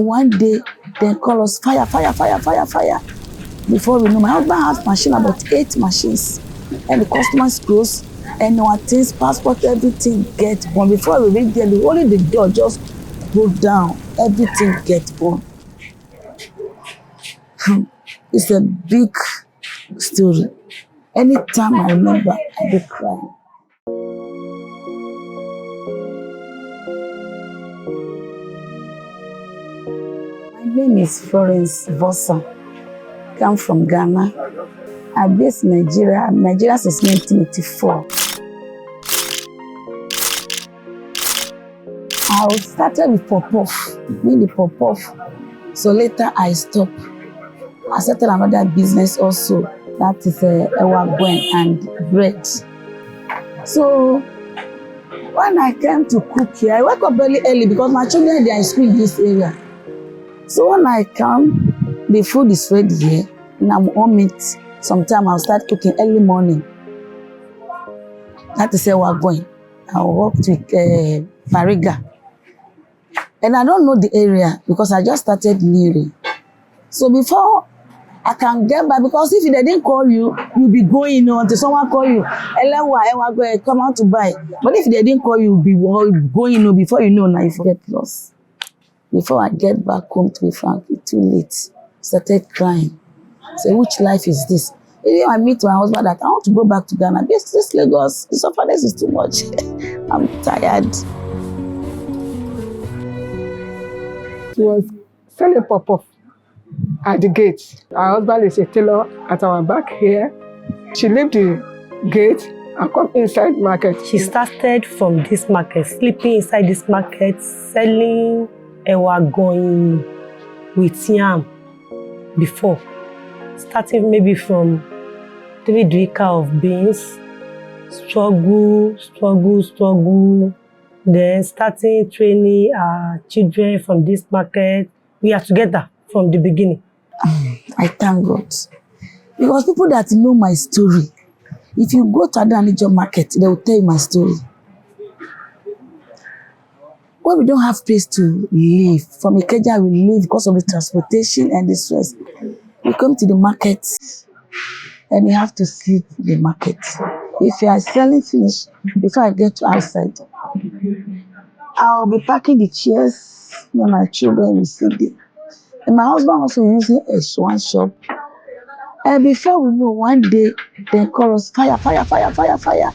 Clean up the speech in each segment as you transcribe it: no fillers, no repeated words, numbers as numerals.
One day, they call us fire, fire, fire, fire, fire. Before we know, my husband has machine, about 8 machines. And the customers close, and our things, passport, everything get burned. Before we reach there, only the door just go down, everything get burned. It's a big story. Anytime I remember, I do cry. My name is Florence Vosah. Come from Ghana. I'm based in Nigeria. I'm in Nigeria since 1984. I started with pop-off, doing the pop-off. So later I stopped. I started another business also. That is overcame and bread. So when I came to cook here, I wake up very early because my children, they are in school in this area. So when I come, the food is ready here, and I'm home it. Sometimes I'll start cooking early morning. That is overcame. I worked with Bariga. And I don't know the area because I just started newly. So before I can get back, because if they didn't call you, you'll be going until someone call you. Come out to buy. But if they didn't call you, you'll be going before you know, now you get lost. Before I get back home, to be frank, it's too late. Started crying. Say, which life is this? Even I meet my husband that I want to go back to Ghana. This Lagos, the sufferness is too much. I'm tired. She was selling pop-off at the gate. Our husband is a tailor at our back here. She left the gate and come inside market. She started from this market, sleeping inside this market, selling going with yam before. Starting maybe from 3 drika of beans, struggle. Then starting training our children from this market. We are together from the beginning. I thank God. Because people that know my story, if you go to Adaranijo Market, they will tell you my story. When we don't have place to live, from Ikeja we live because of the transportation and the stress. We come to the market and you have to sleep in the market. If you are selling finish, before I get to outside, I'll be packing the chairs when my children will sit there. And my husband also using a one shop. And before we know, one day, they call us fire, fire, fire, fire, fire.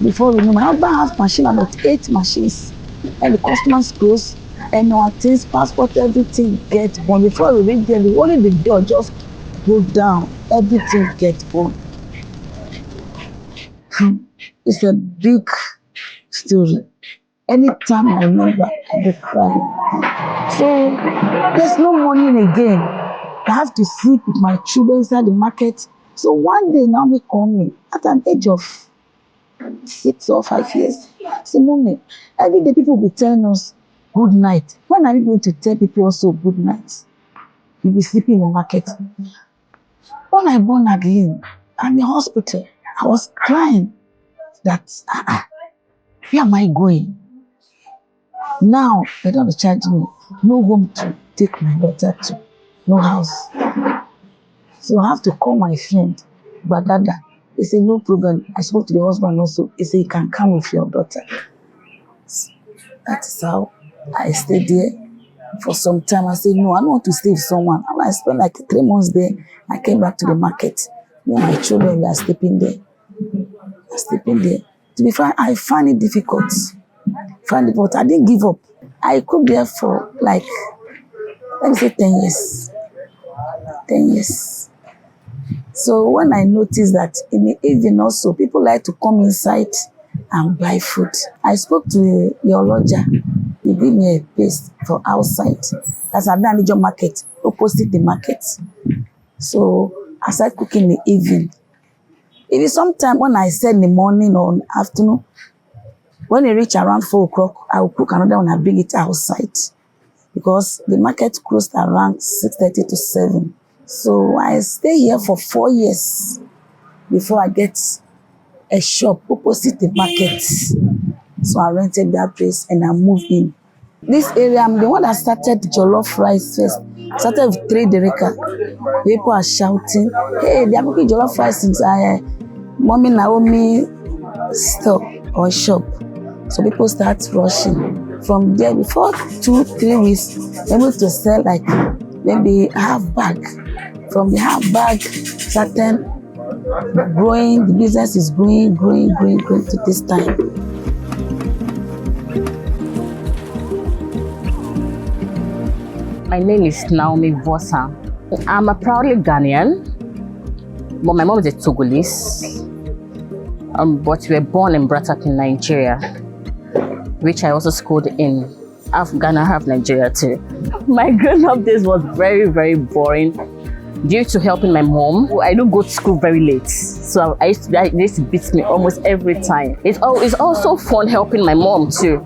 Before we know, my husband has machine, about 8 machines. And the customers close, and our things, passport, everything get burned. Before we reach there, only the door just go down, everything get burned. It's a big story. Anytime I remember, I do cry. So there's no money again. I have to sleep with my children inside the market. So one day NAOMIS called me at an age of 6 or 5 years. Say, Mommy, every day people will be telling us good night. When are you going to tell people also good night? You'll be sleeping in the market. When I born again, I'm in the hospital. I was crying that, where am I going? Now, they don't charge me. No home to take my daughter to. No house. So I have to call my friend, Badada. He said, no problem. I spoke to the husband also. He said, you can come with your daughter. That is how I stayed there for some time. I said, no, I don't want to stay with someone. And I spent like 3 months there. I came back to the market. Me and my children were sleeping there. To be frank, I find it difficult. But I didn't give up. I cooked there for like, let me say 10 years. 10 years. So when I noticed that in the evening also, people like to come inside and buy food. I spoke to your lodger. He gave me a place for outside. That's Adaranijo Market, opposite the market. So I started cooking in the evening. If it's sometime when I said in the morning or afternoon, when it reach around 4 o'clock, I will cook another one and bring it outside. Because the market closed around 6:30 to 7. So I stay here for 4 years before I get a shop opposite the market. So I rented that place and I moved in. This area, I'm the one that started jollof rice first. Started with 3 dereka. People are shouting, hey, they are making jollof rice in Mommy Naomi store or shop. So people start rushing. From there, before 2-3 weeks, able to sell like maybe half bag. From the half bag, started growing. The business is growing to this time. My name is Naomi Vosah. I'm a proudly Ghanaian, but my mom is a Togolese. But we were born and brought up in Nigeria, which I also schooled in half Ghana, half Nigeria too. My grown-up days was very, very boring due to helping my mom. I don't go to school very late, so they used to beat me almost every time. It's also fun helping my mom too,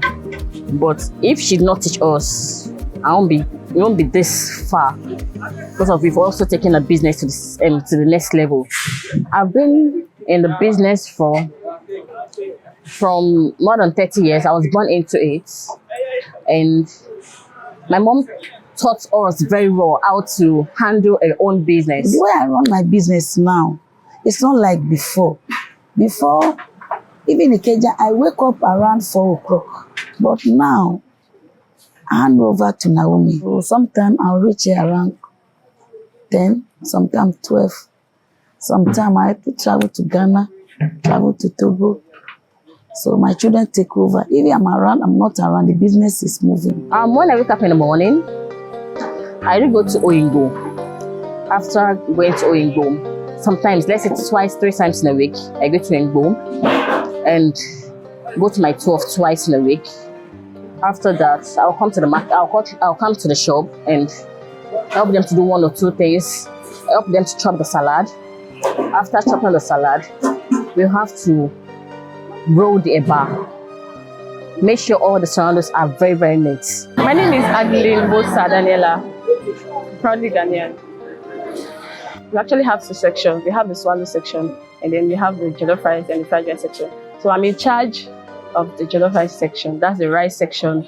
but if she did not teach us, we won't be this far, because we've also taken a business to the next level. I've been in the business from more than 30 years. I was born into it, and my mom taught us very well how to handle our own business. The way I run my business now, it's not like before. Before, even in Kenya, I wake up around 4 o'clock, but now I hand over to Naomi. So sometimes I'll reach here around 10, sometimes 12. Sometimes I have to travel to Ghana, travel to Togo. So my children take over. If I'm around, I'm not around, the business is moving. When I wake up in the morning, I do go to Oyingo. After going to Oyingo, sometimes, let's say 2-3 times in a week, I go to Oyingo and go to my 12 twice in a week. After that, I'll come to the market. I'll come to the shop and help them to do 1 or 2 things. Help them to chop the salad. After chopping the salad, we'll have to roll the eba. Make sure all the surroundings are very, very neat. My name is Adaranijo Market, proudly Ghanaian. We actually have 2 sections. We have the swallow section, and then we have the jollof rice and the fried rice section. So I'm in charge of the jollof rice section. That's the rice section.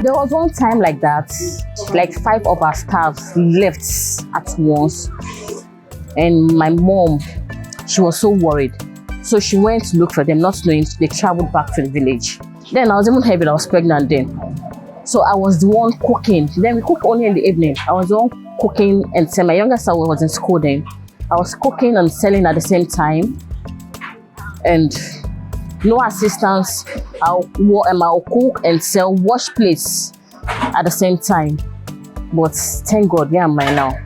There was one time like that, like 5 of our staffs left at once, and my mom, she was so worried. So she went to look for them, not knowing they traveled back to the village. Then I was even heavy, I was pregnant then. So I was the one cooking. Then we cook only in the evening. I was the one cooking and selling. My younger son was in school then. I was cooking and selling at the same time. And no assistance. I'll cook and sell, wash plates at the same time. But thank God, where am I now?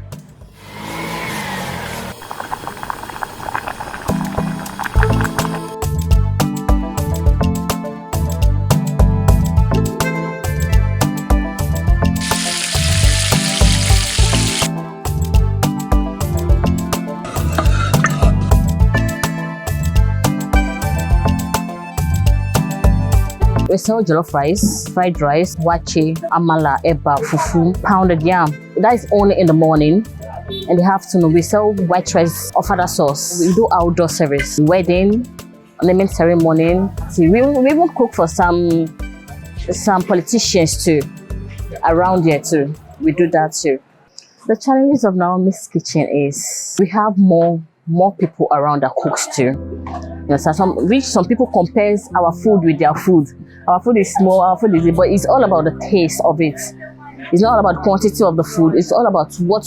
We sell jollof rice, fried rice, wache, amala, eba, fufu, pounded yam. That is only in the morning. In the afternoon, we sell white rice or fada sauce. We do outdoor service, wedding, naming ceremony. See, we even cook for some politicians too, around here too. We do that too. The challenges of NAOMIS kitchen is we have more people around that cooks too. You know, so some people compare our food with their food. Our food is small, our food is big, but it's all about the taste of it. It's not about quantity of the food. It's all about what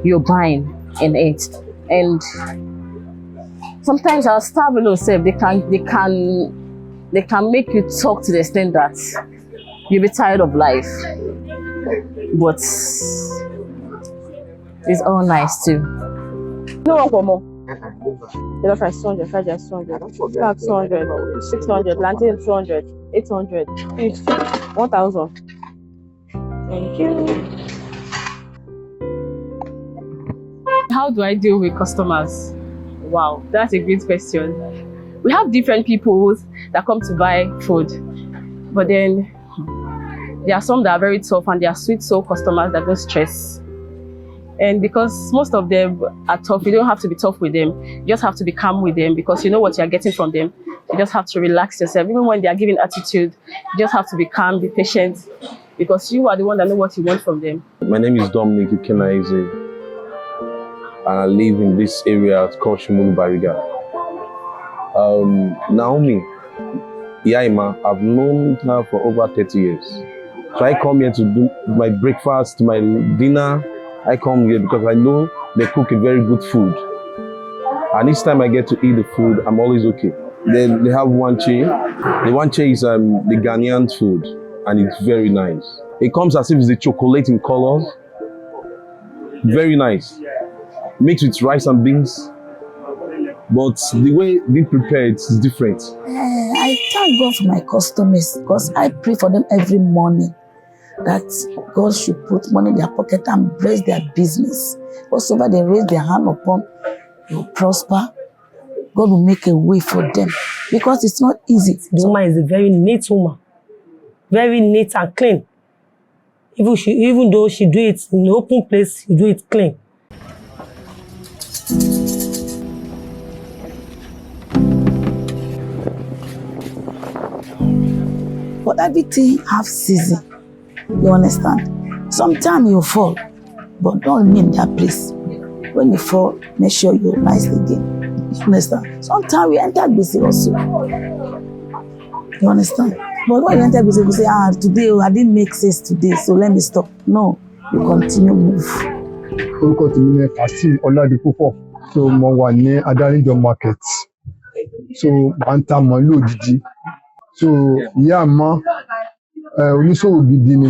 you're buying in it. And sometimes our staff will say they can make you talk to the extent that you'll be tired of life. But it's all nice too. No one for more. Jollof rice 200, fried rice 200, pack 200, 600, plantain 200, 800, 50, 1000. Thank you. How do I deal with customers? Wow, that's a great question. We have different people that come to buy food, but then there are some that are very tough and they are sweet soul customers that don't stress. And because most of them are tough, you don't have to be tough with them. You just have to be calm with them because you know what you're getting from them. You just have to relax yourself. Even when they are giving attitude, you just have to be calm, be patient, because you are the one that know what you want from them. My name is Dominic Ikenaize, and I live in this area called Shimulu Bariga. Naomi, Yaima, I've known her for over 30 years. So I come here to do my breakfast, my dinner. I come here because I know they cook a very good food. And each time I get to eat the food, I'm always okay. Then they have wanche. The wanche is the Ghanaian food, and it's very nice. It comes as if it's a chocolate in colors. Very nice. Mixed with rice and beans. But the way they prepare it is different. I thank God for my customers because I pray for them every morning that God should put money in their pocket and bless their business. Whatsoever they raise their hand upon, they will prosper. God will make a way for them because it's not easy. The woman is a very neat woman, very neat and clean. Even though she do it in an open place, she do it clean. But everything have season. You understand? Sometimes you fall, but don't remain in that place. When you fall, make sure you rise again. You understand? Sometimes we enter busy also. You understand? But when you enter busy, you say, today I didn't make sense today, so let me stop. No, you continue move. Orúkọ tèmi ni Fasil Ọládipúpọ̀. So mo wà ní Adaranijo Market. So màá ń ta màálù òjijì. So ìyá àmọ́ oníṣòwò gidi ni,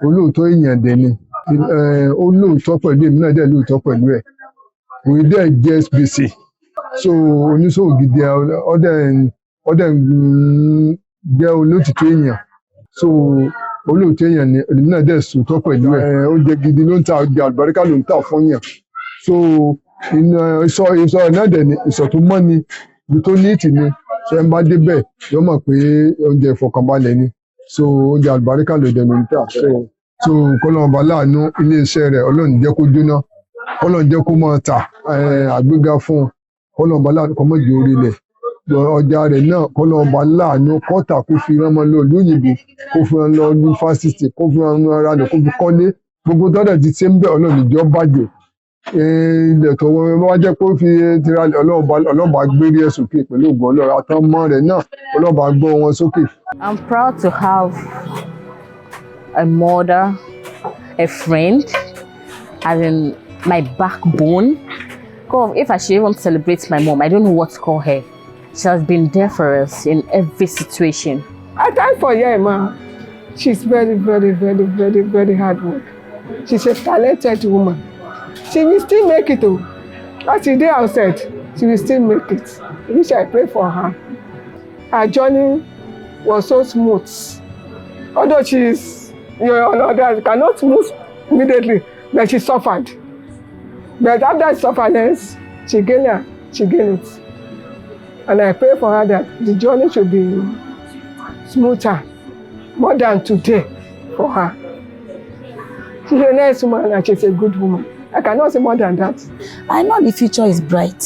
olóòótọ́ èèyàn dẹ̀ ni, ó lóòótọ́ pẹ̀lú èmi náà dẹ̀ lóòótọ́ pẹ̀lú ẹ̀. Òun dẹ̀ jẹ́ gbèsè. So oníṣòwò gidi ọdẹ jẹ́ olóòtítọ́ èèyàn. So olóòótọ́ èèyàn ni èmi náà dẹ̀ sòótọ́ pẹ̀lú ẹ̀. Oúnjẹ gidi ló ń ta, ọjà àlùbáríkà ló ń tà fún yàn. So ìsọ̀ náà dẹ̀ ni ìsọ̀ tó mọ́ ni, ibi tó níìtì ni. So ẹ bá débẹ̀ yóò mọ̀ pé oúnjẹ ìfọkànbalẹ̀ ni. So oúnjẹ àlùbáríkà ló dẹ̀ ló ń tà. So kọ́lọ́run bá láàánú iléeṣẹ́ rẹ̀ Ọlọ́run jẹ́ kó jóná, Ọlọ́run jẹ́ kó máa tà, àgbéga fún un, kọ́lọ́run bá láàánú kó má jẹ́ orílẹ̀. Ọjà rẹ̀ náà kọ́lọ́run bá láàánú kọ́tà kó fi rán mọ́ lọ lóyìnbó, kó fi rán lọ ní fásitì, kó fi rán ara rẹ̀, kó fi kọ́lé. Gbogbo tọ́dẹ̀ ti ṣe ń bẹ̀ Ọlọ́run ìjọ bàjẹ́. Ilẹ̀ tó wọ́n jẹ́ kó fi tira Ọlọ́run bá gbérí ẹ̀ sókè pẹ̀lú ògbọ́n Ọlọ́run àtọmọ rẹ̀ náà Ọlọ́run bá gbọ́ wọn sókè. I'm proud to have a mother, a friend, as in my backbone. God, if I should even celebrate my mom, I don't know what to call her. She has been there for us in every situation. I thank for Yaima. She's very, very, very, very, very hard work. She's a talented woman. She will still make it. As the day outside, she will still make it. Which I pray for her. Her journey was so smooth. Although she's, others cannot move immediately, but she suffered. But after suffering, she gained it. And I pray for her that the journey should be smoother, more than today for her. She's a nice woman and she's a good woman. I cannot say more than that. I know the future is bright.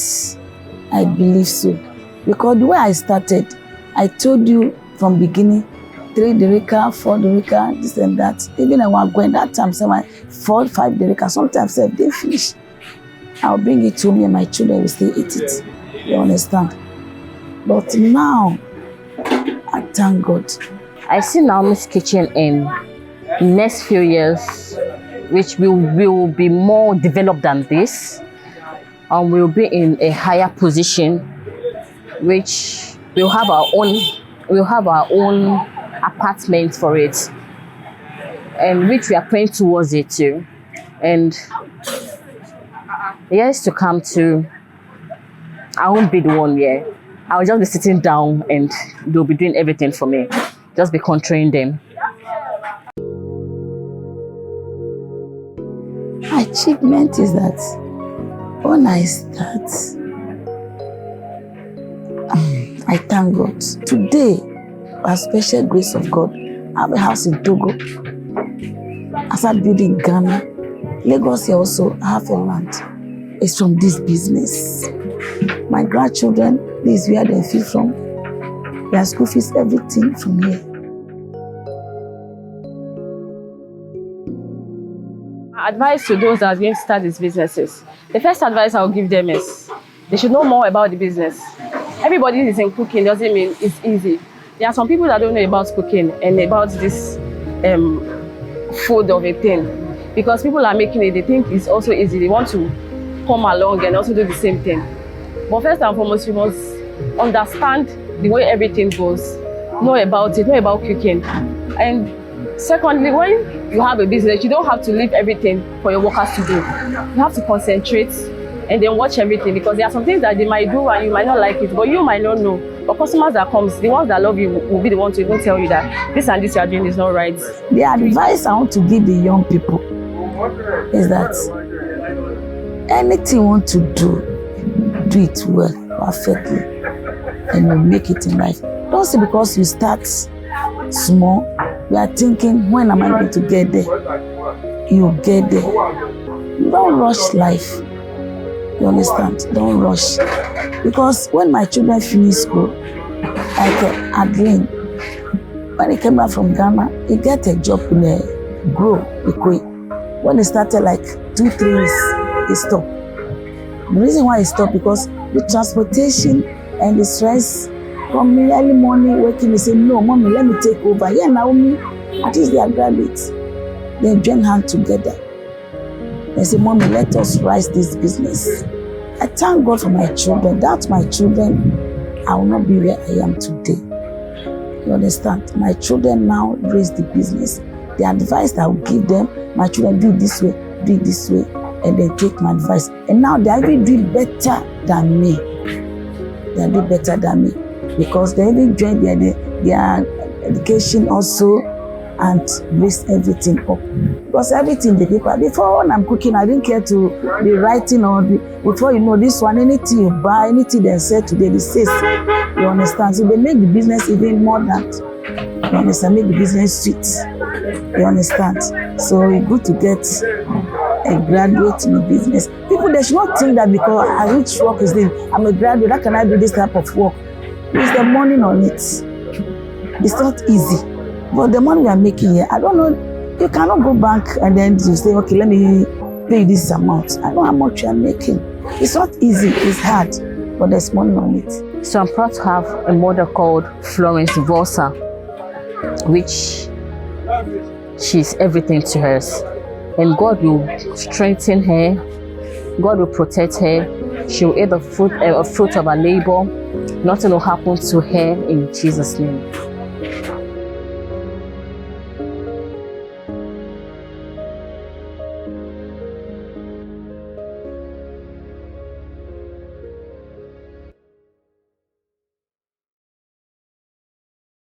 I believe so. Because the way I started, I told you from beginning, 3 dereka, 4 dereka, this and that. Even when I was going that time, 4, 5 dereka, sometimes they finish. I'll bring it to me and my children will still eat it. You understand? But now, I thank God. I see NAOMIS kitchen in next few years, which will be more developed than this, and we'll be in a higher position, which we'll have our own apartment for it, and which we are praying towards it too. And years to come too, I won't be the one here. I'll just be sitting down and they'll be doing everything for me. Just be controlling them. Achievement is that when I start, I thank God. Today, by special grace of God, I have a house in Togo. I started building in Ghana. Lagos here also, I have a land. It's from this business. My grandchildren, this is where they feed from. Their school fees, everything from here. Advice to those that are going to start these businesses. The first advice I'll give them is they should know more about the business. Everybody is in cooking doesn't mean it's easy. There are some people that don't know about cooking and about this food of a thing. Because people are making it, they think it's also easy. They want to come along and also do the same thing. But first and foremost, you must understand the way everything goes. Know about it, know about cooking. And secondly, when you have a business, you don't have to leave everything for your workers to do. You have to concentrate and then watch everything, because there are some things that they might do and you might not like it, but you might not know. But customers that comes, the ones that love you will be the ones to even tell you that this and this you are doing is not right. The advice I want to give the young people is that anything you want to do it well, perfectly, and you'll make it in life. Don't say because you start small, you are thinking, when am I going to get there? You get there. Don't rush life. You understand? Don't rush. Because when my children finish school, like Adeline, when he came back from Ghana, he get a job in a grow, when he started like 2-3 years, he stopped. The reason why he stopped, because the transportation and the stress from me early morning waking, he said, no, mommy, let me take over. Yeah, Naomi, at least they are graduates. They join hands together. They say, mommy, let us rise this business. I thank God for my children. Without my children, I will not be where I am today. You understand? My children now raise the business. The advice that I will give them, my children, do it this way, and they take my advice. And now they are even doing better than me. They are doing better than me, because they even joined their education also and raise everything up. Because everything the paper, before when I'm cooking, I didn't care to be writing or before you know this one, anything you buy, anything they say today, they say, you understand? So they make the business even more than, you understand, make the business sweet. You understand? So it's good to get a graduate in the business. People, they should not think that because I reach work is doing, I'm a graduate, how can I do this type of work? There's the money on it. It's not easy. But the money we are making here, I don't know, you cannot go back and then you say, okay, let me pay this amount. I know how much you are making. It's not easy, it's hard, but there's money on it. So I'm proud to have a mother called Florence Vosah, which she's everything to us. And God will strengthen her, God will protect her, she will eat the fruit of her labor. Nothing will happen to her in Jesus' name.